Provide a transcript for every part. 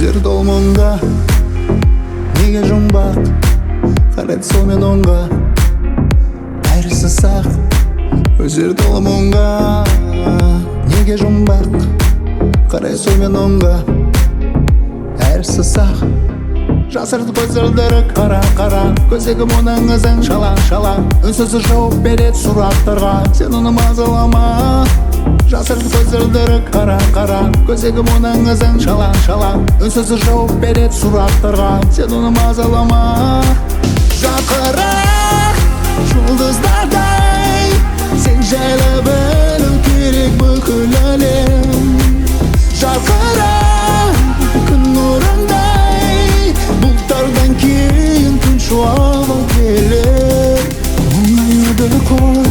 көздері толы мұңға, неге жұмбақ қарайды солмен оңға. Бәрісі сақ, көздері толы мұңға, неге жұмбақ қарайды солмен оңға. Бәрісі сақ, жасырды көздері қара-қара, көздегі мұның ізің шала-шала. Үнсіз жауап береді сұрақтарға, сен оны мазалама. Жасырды көздері қара-қара, көздегі мұның ізің шала-шала. Үнсіз жауап береді сұрақтарға, сен оны мазалама. Жарқырақ жұлдыздардай, сен жайлы білу керек бүкіл әлем. Жарқырақ күн нұрындай, бұлттардан кейін күн шуағы келер. Мұңаюды қой,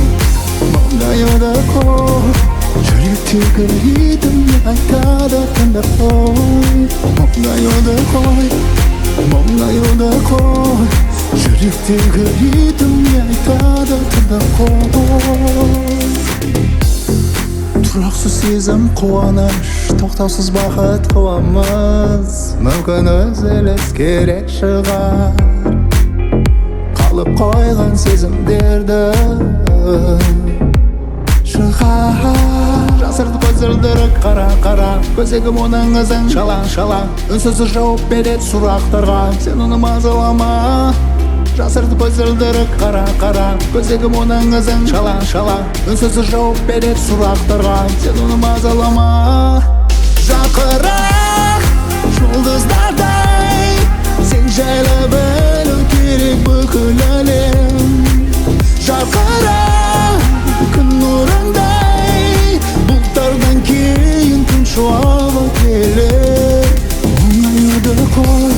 мұңаюды қой, жүректегі ритмі айтады тыңдап қой. Мұңаюды қой, мұңаюды қой, жүректегі ритмі айтады тыңдап қой. Тұрақсыз сезім қуаныш, тоқтаусыз бақыт қуамыз. Мүмкін үзіліс керек шығар, қалып қойған сезімдерді шығар. Жасырды көздері қара-қара, көздегі мұның ізің шала-шала. Үнсіз жауап береді сұрақтарға, сен оны мазалама. Жасырды көздері қара-қара, көздегі мұның ізің шала-шала. Үнсіз жауап береді сұрақтарға, сен оны мазалама. Жарқырақ жұлдыздардай, сен жайлы білу керек бүкіл әлем. Жарқырақ күн нұрындай, бұлттардан кейін күн шуағы келер. Мұңаюды қой,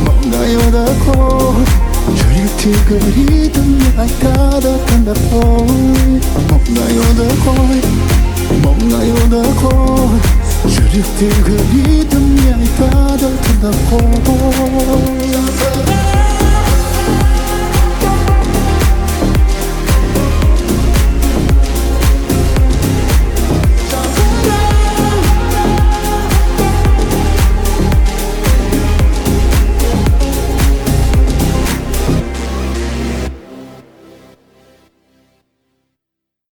мұңаюды қой, жүректегі ритмі айтады тыңдап қой. Мұңаюды қой, мұңаюды қой, жүректегі ритмі айтады тыңдап қой.